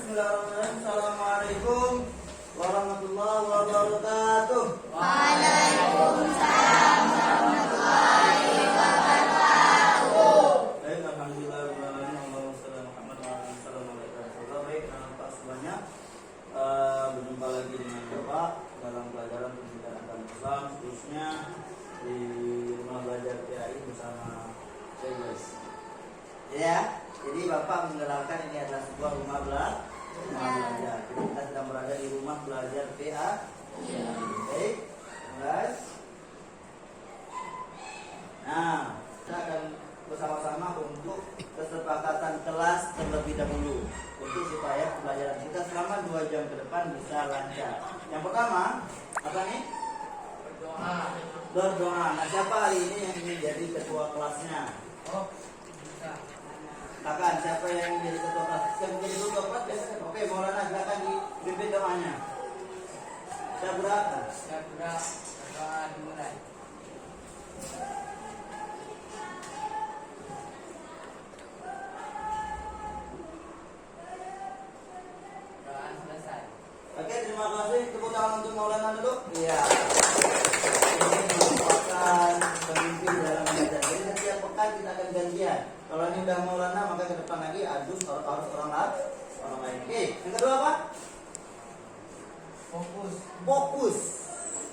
Bismillahirrahmanirrahim. Assalamualaikum warahmatullahi wabarakatuh. Waalaikumsalam warahmatullahi wabarakatuh. Baik, alhamdulillah. Allahumma shalli ala Muhammad wa ala alihi wasallam. Baik, Pak semuanya, berjumpa lagi dengan Bapak dalam pelajaran pendidikan agama Islam, khususnya di rumah belajar PAI bersama saya guys. Ya, jadi Bapak mengenalkan ini adalah sebuah rumah belajar. Jadi kita sedang berada di rumah belajar PA. Baik, guys. Nah, kita akan bersama-sama untuk kesepakatan kelas terlebih dahulu untuk supaya pembelajaran kita selama 2 jam ke depan bisa lancar. Yang pertama, apa nih? Berdoa. Nah, siapa hari ini yang ingin jadi ketua kelasnya? Kakak, siapa yang menjadi ketua kelas? Siapa menjadi ketua kelas biasanya? Oke, Maulana silakan dipimpin doanya. Saya berdoa. Doa dimulai. Doa selesai. Oke, terima kasih. Tepuk tangan untuk Maulana dulu. Iya. Ini merupakan pemimpin dalam belajar. Jadi setiap pekan kita akan gantian. Kalau ini udah Maulana, maka ke depan lagi harus orang lain. Oke, yang kedua apa? Fokus.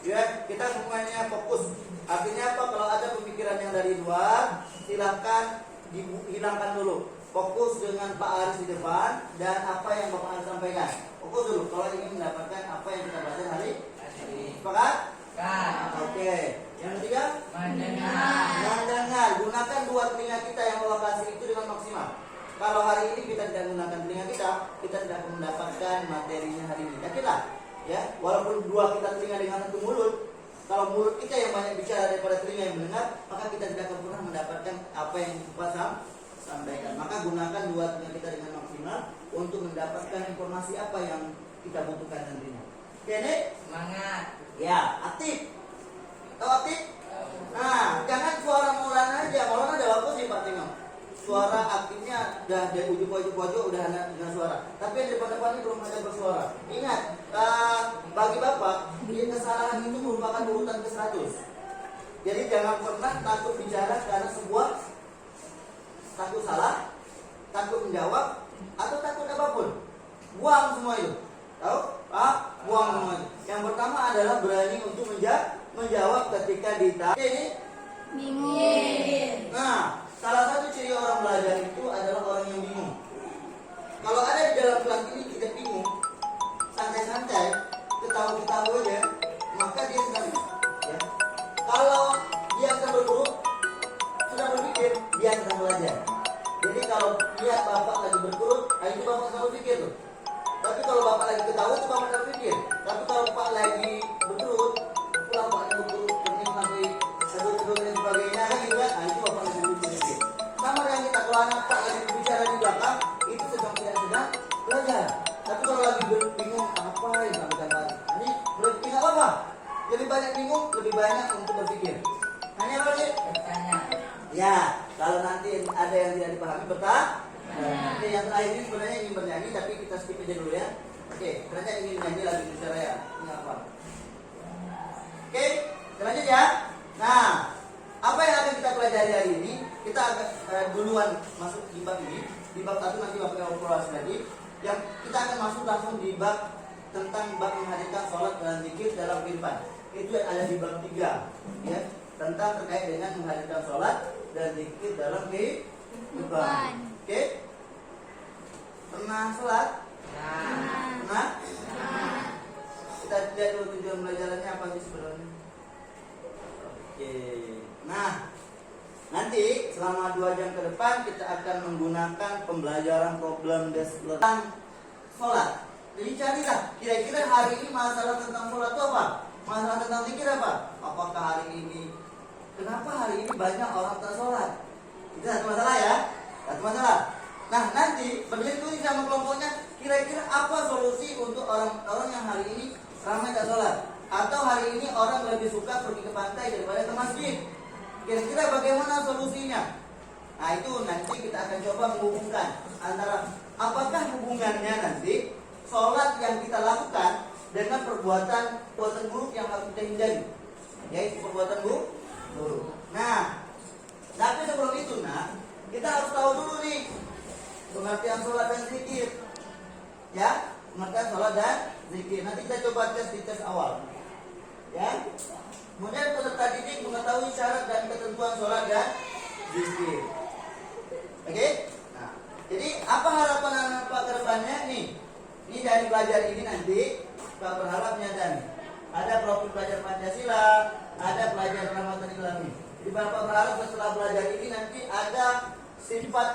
Ya, kita semuanya fokus. Artinya apa? Kalau ada pemikiran yang dari luar, silahkan dihilangkan dulu. Fokus dengan Pak Aris di depan dan apa yang Bapak Aris sampaikan. Fokus dulu kalau ingin mendapatkan apa yang kita bahas hari ini. Sepakat? Oke. Yang ketiga? Mendengar. Gunakan 2 telinga kita yang Allah kasih itu dengan maksimal. Kalau hari ini kita tidak menggunakan telinga kita tidak akan mendapatkan materinya hari ini. Yakinlah, ya. Walaupun 2 kita telinga dengan 1 mulut, kalau mulut kita yang banyak bicara daripada telinga yang mendengar, maka kita tidak akan pernah mendapatkan apa yang kita sampaikan. Maka gunakan 2 telinga kita dengan maksimal untuk mendapatkan informasi apa yang kita butuhkan nantinya. Oke, nih? Semangat. Ya, aktif. Tahu aktif? Nah, jangan suara Maulana aja. Maulana ada bagus nih Pak Tengok. Suara aktifnya udah dari ujung pojok udah ada dengan suara. Tapi yang di depan ini belum ada bersuara. Ingat, bagi Bapak, kesalahan itu merupakan urutan ke-100. Jadi jangan pernah takut bicara karena sebuah takut salah, takut menjawab, atau takut apapun. Buang semua itu. Tahu? Buang semua itu. Yang pertama adalah berani untuk menjawab ketika ditanya. Ini Bingung. Nah, salah satu ciri orang belajar itu adalah orang yang bingung. Kalau ada di dalam kelas ini kita bingung, santai-santai, ketawa-ketawa aja, maka dia sedang ya. Kalau dia sedang berguru, sedang berpikir, dia sedang belajar. Jadi kalau lihat Bapak lagi berguru, itu Bapak sedang berpikir tuh. Tapi kalau Bapak lagi ketawa, itu Bapak sedang berpikir. Tapi kalau Bapak lagi berguru, pulang Bapak lagi berguru, kemudian sampai sedut-sedut dan sebagainya, kan gitu kan? Itu Bapak lagi berpikir. Sama dengan kita, kalau anak Pak yang berbicara di belakang, itu tidak sedang belajar. Tapi kalau lagi bingung, apa yang sampaikan Pak? Ini berpikir nggak apa-apa. Lebih banyak bingung, lebih banyak untuk berpikir. Hanya apa sih? Bertanya. Ya, kalau nanti ada yang tidak dipahami, bertanya. Oke, yang terakhir ini sebenarnya ingin bernyanyi, tapi kita skip aja dulu ya. Oke, sebenarnya ingin nyanyi lagi bicara ya. Ini apa? Oke, lanjut ya. Nah, apa yang akan kita pelajari hari ini? Kita akan duluan masuk di bab ini. Di bab 1 nanti Bapak evaluasi lagi. Yang kita akan masuk langsung di bab tentang bab menghadirkan sholat dan zikir dalam kehidupan. Itu yang ada di bab 3, ya, tentang terkait dengan menghadirkan sholat dan zikir dalam kehidupan. Oke? Pernah sholat? Pernah? Kita lihat dulu tujuan belajarannya apa sih sebenarnya. Oke. Nah, nanti selama 2 jam ke depan kita akan menggunakan pembelajaran problem desk tentang sholat. Jadi carilah kira-kira hari ini masalah tentang sholat itu apa? Masalah tentang zikir apa? Apakah hari ini? Kenapa hari ini banyak orang tak sholat? Itu satu masalah ya. Satu masalah. Nah, nanti berdiskusi sama kelompoknya, kira-kira apa solusi untuk orang-orang yang hari ini ramai tak sholat? Atau hari ini orang lebih suka pergi ke pantai daripada ke masjid? Kira-kira bagaimana solusinya? Nah, itu nanti kita akan coba menghubungkan antara apakah hubungannya nanti perbuatan buruk yang harus kita hindari, yaitu perbuatan buruk. Nah, tapi sebelum itu, kita harus tahu dulu nih pengertian sholat dan zikir. Ya, pengertian sholat dan zikir. Nanti kita coba tes di tes awal. Ya, kemudian peserta didik mengetahui syarat dan ketentuan sholat dan zikir. Oke? Nah, jadi apa harapan anak Pak ke depannya nih? Ini dari belajar ini nanti Pak berharap nyata nih. Ada profil pelajar Pancasila, ada pelajar Rahmatan Islami. Jadi Bapak berharap setelah belajar ini nanti ada sifat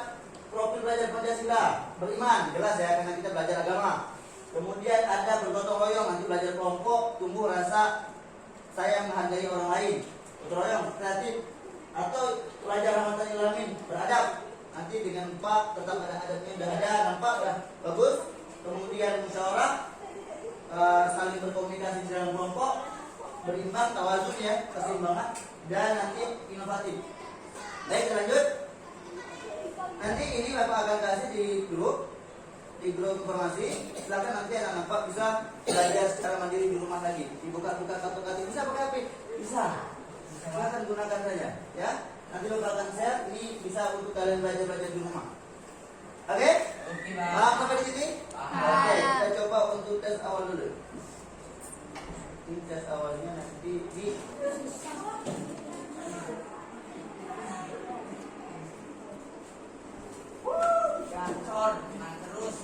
profil pelajar Pancasila, beriman, jelas ya, karena kita belajar agama. Kemudian ada bergotong royong, nanti belajar kelompok, tumbuh rasa sayang menghargai orang lain, gotong royong, kreatif. Atau pelajar Rahmatan Ilamin, beradab, nanti dengan Pak tetap ada adabnya, udah ada, nampak, udah bagus. Kemudian musyawarah, saling berkomunikasi di dalam kelompok, berimbang, tawazun ya, keseimbangan, dan nanti inovatif. Baik, lanjut. Nanti ini Bapak akan kasih di grup informasi. Silakan nanti anak Bapak bisa belajar secara mandiri di rumah lagi. Dibuka-buka kartu-kartu, bisa pakai HP? Bisa. Silakan gunakan saja, ya. Nanti Bapak akan share. Ini bisa untuk kalian belajar di rumah. Oke? Oke, Pak. Paham sampai di sini? Paham. Oke, kita coba untuk tes awal dulu. Ini tes awalnya nanti di Gacor, tenang terus.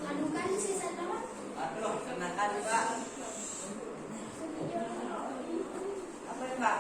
Adukan sisa teman. Aduh, kenakan Pak. Apa ya Pak?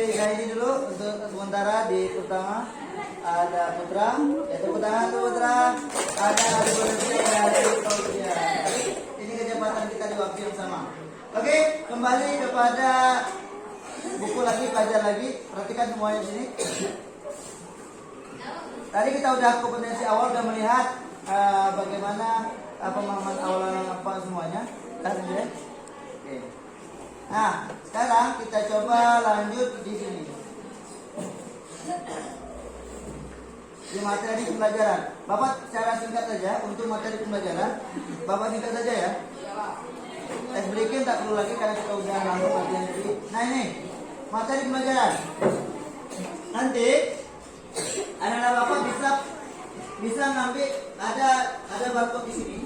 Oke, ini dulu untuk sementara di pertama ada Putra, ya tepuk tangan tuh Putra. Ada Bolivia dari Colombia. Ini kecepatan kita di waktu yang sama. Oke, kembali kepada buku lagi, pelajar lagi. Perhatikan semuanya di sini. Tadi kita udah kompetensi awal, udah melihat bagaimana pemahaman awal apa semuanya. Tadi ya. Oke. Nah, sekarang kita coba lanjut di sini. Di materi pembelajaran. Bapak secara singkat saja untuk materi pembelajaran. Bapak singkat saja ya. Tes breaking tak perlu lagi karena kita udah langsung latihan jadi. Nah ini materi pembelajaran. Nanti anak-anak Bapak bisa ngambil ada barcode di sini.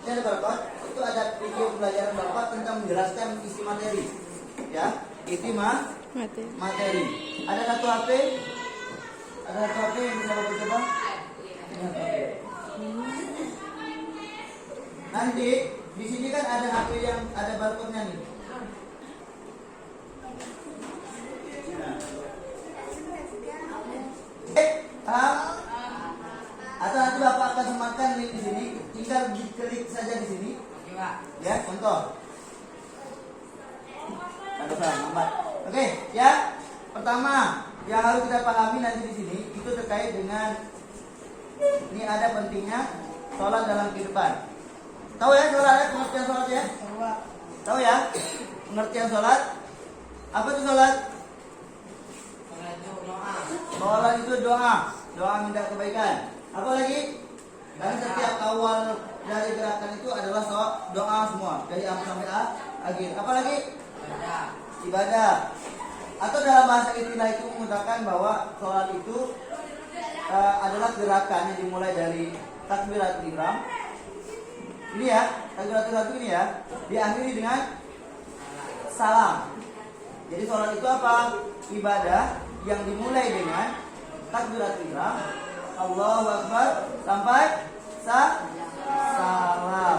Ini ada barcode. Itu ada video pembelajaran Bapak tentang menjelaskan isi materi. Ya, isi materi. Ada satu HP yang bisa Bapak coba. Nanti di sini kan ada HP yang ada barcode-nya nih. Atau nanti Bapak akan sematkan link di sini, tinggal diklik saja di sini. Oke Pak. Ya, contoh. Lambat. Oke, ya. Pertama, yang harus kita pahami nanti di sini itu terkait dengan ini ada pentingnya sholat dalam kehidupan. Tahu ya sholat ya, pengertian sholat ya? Tahu ya? Pengertian sholat? Apa itu sholat? Sholat itu doa. Sholat itu doa minta kebaikan. Apa lagi? Karena setiap awal dari gerakan itu adalah doa semua dari awal sampai akhir. Apa lagi? Ibadah. Atau dalam bahasa istilah itu mengatakan bahwa sholat itu adalah gerakan yang dimulai dari takbiratul ihram. Ini ya, takbiratul ihram ini ya, diakhiri dengan salam. Jadi sholat itu apa? Ibadah yang dimulai dengan takbiratul ihram, Allahu Akbar sampai salam.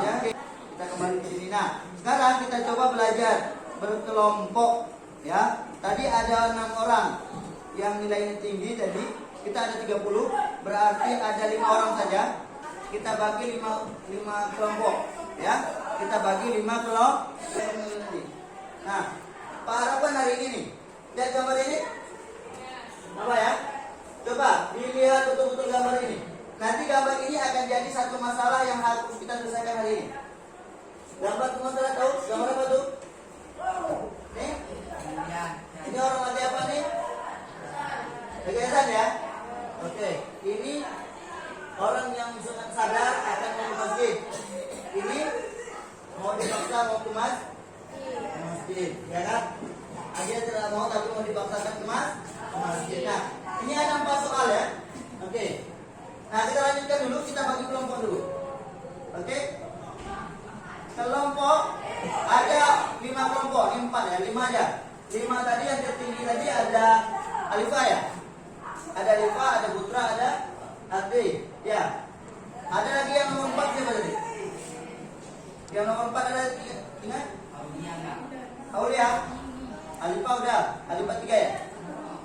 Ya, kita kembali ke sini. Nah, sekarang kita coba belajar berkelompok. Ya, tadi ada 6 orang yang nilainya tinggi tadi. Kita ada 30, berarti ada 5 orang saja. Kita bagi 5 kelompok. Ya, kita bagi 5 kelompok. Nah, Pak harapan hari ini nih. Lihat gambar ini. Apa ya? Coba dilihat betul-betul gambar ini. Nanti gambar ini akan jadi satu masalah yang harus kita selesaikan hari ini. Gambar masalah tahu? Gambar apa tuh? Nih? Ini orang lagi apa nih? Lagi azan ya? Oke. Ini orang yang sangat sadar akan mau ke masjid. Ini mau dipaksa mau ke masjid, ya kan? Dia tidak mau tapi mau dipaksakan ke masjid. Nah, ini ada 4 soal ya. Oke. Nah, kita lanjutkan dulu, kita bagi kelompok dulu. Oke? Kelompok ada 5 kelompok, ini 4 ya, 5 aja. 5 tadi yang tertinggi tadi ada Alifah ya. Ada Alifah, ada Putra, ada Adi. Ya. Ada lagi yang nomor 4 siapa tadi? Yang nomor 4 ada ingat? Aulia. Alifah udah. Alifah 3 ya?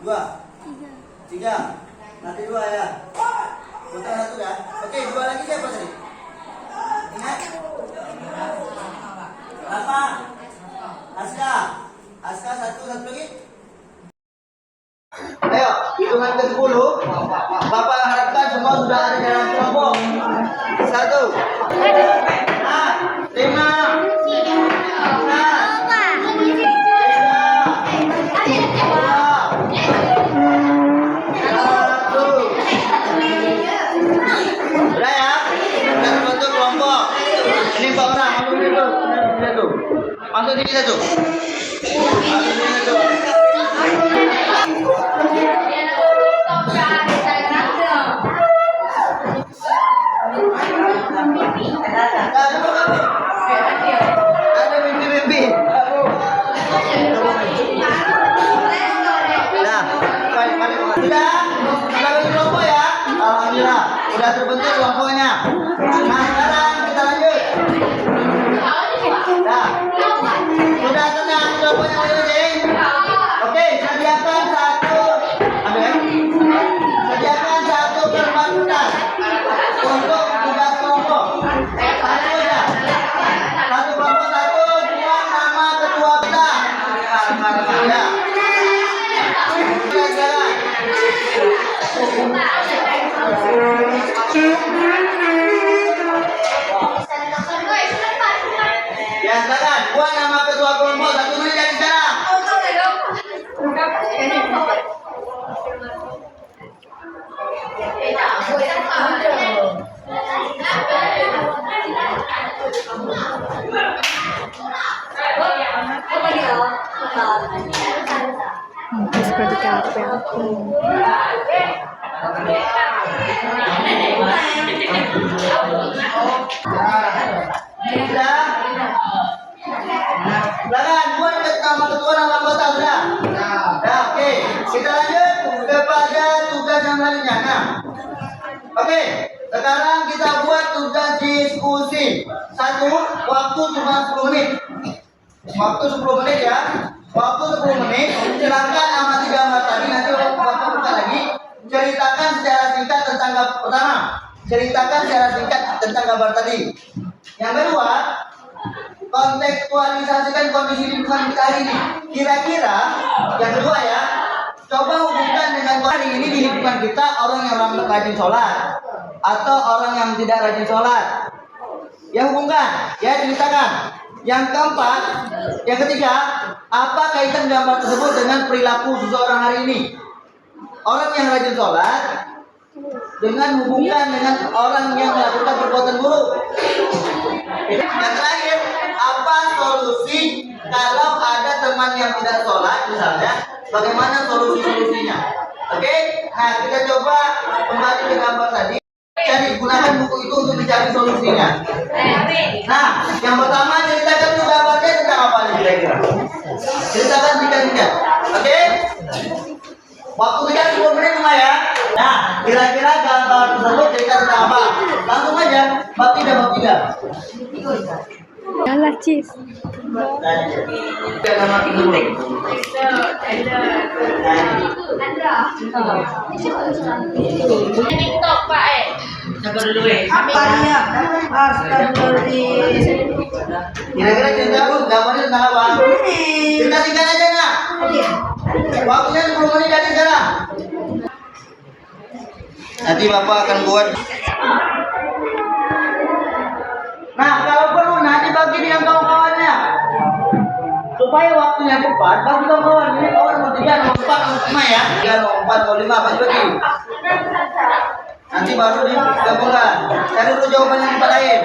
2. 3. Nanti 2 ya. Putra 1 dah. Oke, 2 lagi siapa tadi? Ingat? Apa? Aska. Aska 1 lagi. Ayo, hitungan ke 10. Bapak harapkan semua sudah ada dalam kelompok. 1. 5. 1. Masuk sini satu. Ada mimpi-mimpi. Nah, sudah bagi kelompok ya. Alhamdulillah, sudah terbentuk kelompoknya. Nah, sekarang kita lanjut. Nah, sudah tenang kelompoknya masing-masing. Oke, sediakan satu. Ambil ya. Sediakan satu kertas untuk tugas kelompok. Satu aja. Satu kelompok satu. Buang nama ketua kita. Ya. Ya, silakan. Buat nama ketua kelompok 1 menit dari sekarang. Seperti kapel. Sudah. Silakan buat nama ketua nama anggota sudah. Nah, oke. Kita lanjut kepada tugas yang lainnya. Nah, oke. Sekarang kita buat tugas diskusi. 1. Waktu cuma 10 menit. Waktu 10 menit ya. Waktu 10 menit. Silakan amati gambar tadi. Nanti Bapak buka lagi. Ceritakan secara singkat tentang gambar pertama. Ceritakan secara singkat tentang gambar tadi. Yang kedua, kontekstualisasikan kondisi lingkungan kita hari ini. Kira-kira yang kedua ya, coba hubungkan dengan hari ini di lingkungan kita orang yang rajin sholat atau orang yang tidak rajin sholat. Ya hubungkan, ya ceritakan. Yang keempat, yang ketiga, apa kaitan gambar tersebut dengan perilaku seseorang hari ini? Orang yang rajin sholat dengan hubungkan dengan orang yang melakukan perbuatan buruk. Yang terakhir, apa solusi kalau ada teman yang tidak sholat misalnya? Bagaimana solusinya? Oke, nah kita coba kembali ke gambar tadi. Jadi gunakan buku itu untuk mencari solusinya. Nah, yang pertama ceritakan dulu gambarnya tentang apa nih kira-kira? Ceritakan singkat-singkat. Oke? Waktu kita 10 menit cuma ya. Nah, kira-kira gambar tersebut cerita tentang apa? Langsung aja, bab 3, bab 3. Yalah, Cis. Nama penting. TikTok Pak Sabar dulu Apanya? Kira-kira cerita lu gambarnya tentang apa? Cerita singkat aja nah. Waktunya 10 menit dari sekarang. Nanti Bapak akan buat. Nah, kalau perlu nanti bagi dengan kawan-kawannya. Supaya waktunya cepat, bagi kawan-kawan. Ini kawan mau 3, mau 4, mau 5 ya. 3, mau 4, mau 5, bagi-bagi. Nanti baru digabungkan. Cari dulu jawaban yang tempat lain.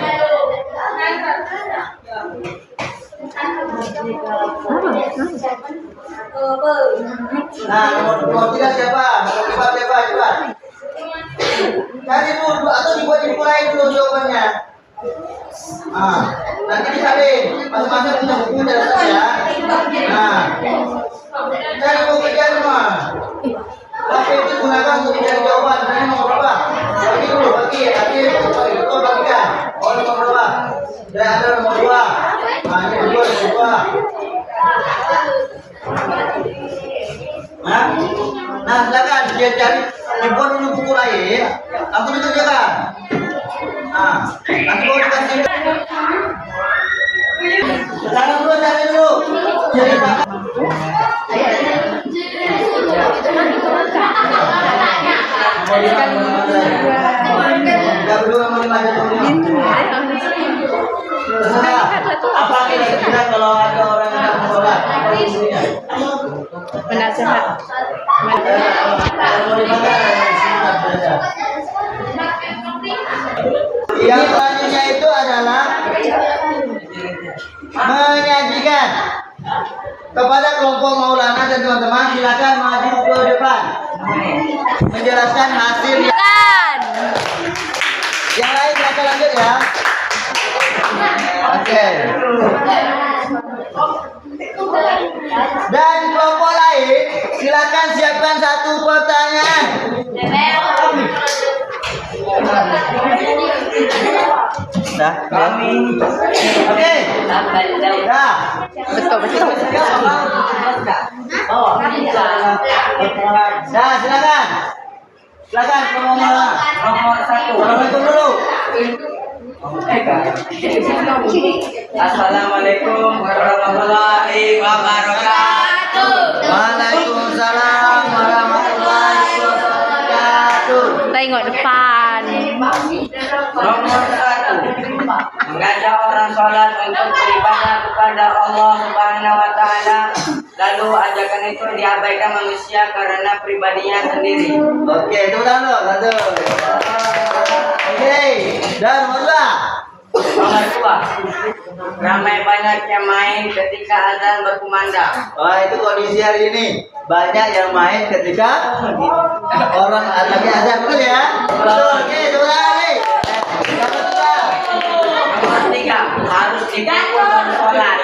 Nah, nomor 3 siapa? Nomor 4 siapa? Coba. Cari dulu atau dibuat dimulai dulu jawabannya. Nah, nanti disalin. Masing-masing punya buku dalam ya. Nah, cari buku kerja semua. Tapi itu gunakan untuk mencari jawaban. Ini nomor berapa? Bagi dulu, bagi. Nanti itu bagikan. Oh, nomor berapa? Dan ada nomor 2. Nah, ini nomor 2. Nah, silakan dia cari dibuat dulu buku lain. Aku dikerjakan. Nah, nanti baru dikasih. Cari dulu. Jadi Pak. Apa kira-kira kalau ada orang yang mau sholat? Penasehat. Yang selanjutnya itu adalah menyajikan kepada kelompok Maulana dan teman-teman. Silakan maju ke depan menjelaskan hasil. Yang lain silakan lanjut ya. Oke. Dan kelompok lain silakan siapkan 1 pertanyaan. Dah, kami. Oke. Dah. Betul. Dah, silakan. Silakan nomor 1. Assalamualaikum dulu. Assalamualaikum warahmatullahi wabarakatuh. Waalaikumsalam warahmatullahi wabarakatuh. Tengok depan. Nomor 1, mengajak orang sholat untuk beribadah kepada Allah Subhanahu wa Ta'ala. Lalu ajakan itu diabaikan manusia karena pribadinya sendiri. Oke, itu dulu. Satu. Oke, dan nomor 2. Nomor 2, ramai banyak yang main ketika azan berkumandang. Wah, itu kondisi hari ini. Banyak yang main ketika orang lagi azan, betul ya? Betul. Oke, itu lagi. Nomor 3, harus dipikul baru sholat.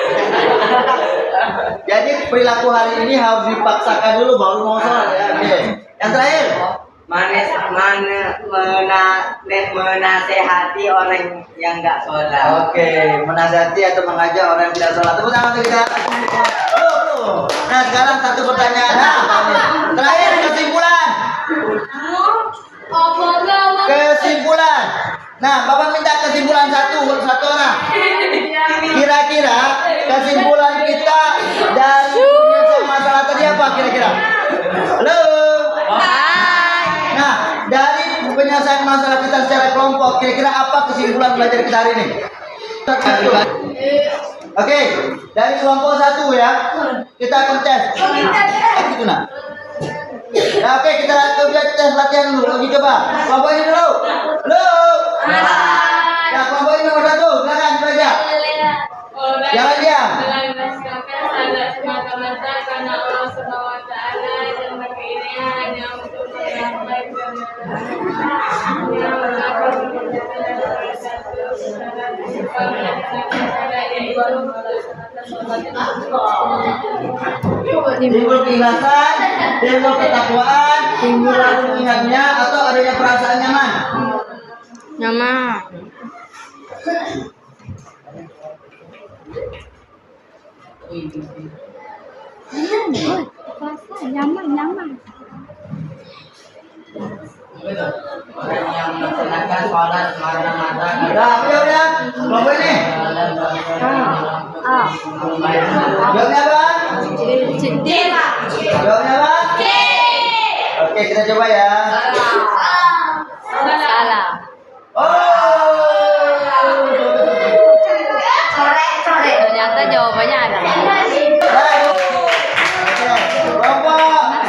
Jadi perilaku hari ini harus dipaksakan dulu baru mau sholat ya. Oke. Yang terakhir, menasehati orang yang nggak sholat. oke, menasihati atau mengajak orang yang tidak sholat. Tepuk tangan untuk kita. Nah, sekarang 1 pertanyaan. Nah, terakhir kesimpulan. Kesimpulan. Nah, Bapak minta kesimpulan satu orang. Kira-kira kesimpulan kita dari penyelesaian masalah tadi apa kira-kira? Halo. Nah, dari penyelesaian masalah kita secara kelompok, kira-kira apa kesimpulan belajar kita hari ini? Oke, dari kelompok 1 ya, kita akan tes. Gitu nah. Nah, oke, kita tes latihan dulu. Uji coba. Kelompok ini dulu. Halo. Nah, kelompok ini nomor 1. Silakan baca. Jangan diam. Karena Allah Subhanahu wa Ta'ala dan berkeinginan hanya untuk menyampaikan Timbul keikhlasan, timbul ketakwaan, timbul lalu mengingatnya atau adanya perasaan nyaman. Nyaman. Nyaman. Orang yang melaksanakan sholat semata-mata Udah, udah. Kelompok ini. Jawabnya apa? Jawabnya apa? kita coba ya. Salah. Oh. Ternyata jawabannya ada. Baik. Oke, Bapak.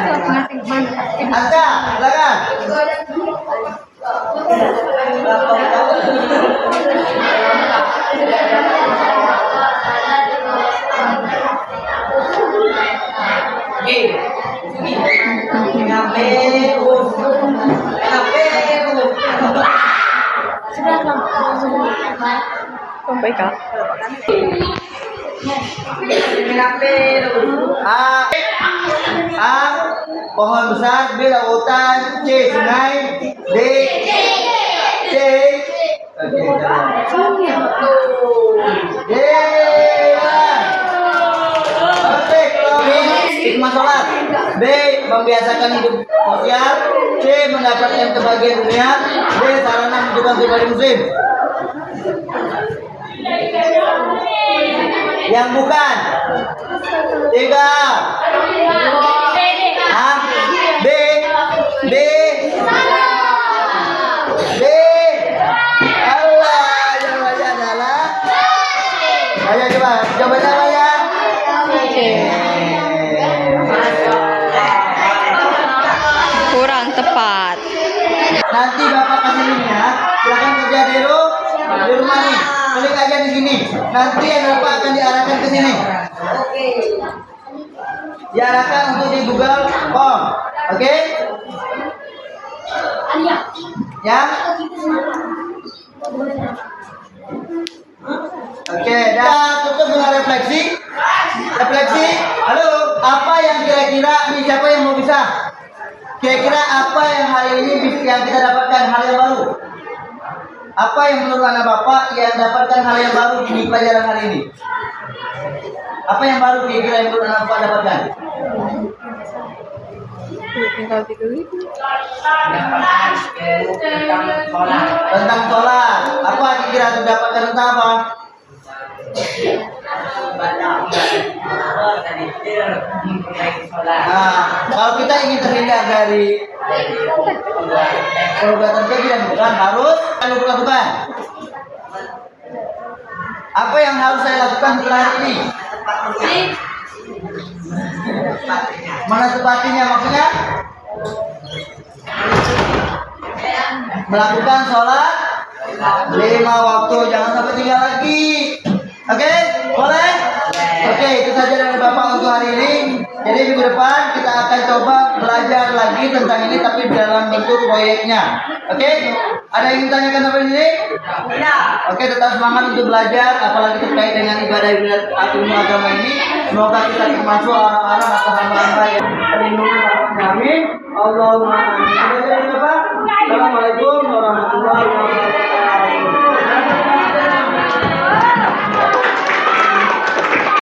Anta, silakan. Sampai kak. A. Pohon besar. B. Lautan. C. Sungai. D. C. D. Oke, hikmah sholat. B. Membiasakan hidup sosial. C. Mendapatkan kebahagiaan dunia. D. Sarana menunjukkan pribadi muslim. Yang bukan. 3. A. B. D. D. Allah, jawabannya adalah. Ayo coba ya. Kurang tepat. Nanti Bapak kasih linknya, silakan kerja di rumah nih. Klik aja di sini. Nanti yang Bapak akan diarahkan ke sini. Diarahkan untuk di Google Form. Oke? Ya? Oke, dah tutup dengan refleksi. Refleksi. Halo, apa yang kira-kira nih, siapa yang mau bisa? Kira-kira apa yang hari ini yang kita dapatkan hal yang baru? Apa yang menurut anak Bapak yang dapatkan hal yang baru di pelajaran hari ini? Apa yang baru kira-kira yang menurut anak Bapak dapatkan? Tentang sholat. Apa kira-kira terdapatkan tentang apa? Nah, kalau kita ingin terhindar dari perbuatan keji dan bukan harus lakukan. Apa yang harus saya lakukan setelah hari ini? Mana tepatinya maksudnya? Melakukan sholat 5 waktu, jangan sampai tinggal lagi. Oke, boleh? Oke, itu saja dari Bapak untuk hari ini. Jadi minggu depan kita akan coba belajar lagi tentang ini tapi dalam bentuk proyeknya. Oke? Ada yang ingin tanyakan sampai sini? Tidak. Oke, tetap semangat untuk belajar apalagi terkait dengan ibadah atau ilmu agama ini. Semoga kita termasuk orang-orang atau hamba-hamba yang terlindungi. Amin. Allahumma amin. Sudah jadi Bapak?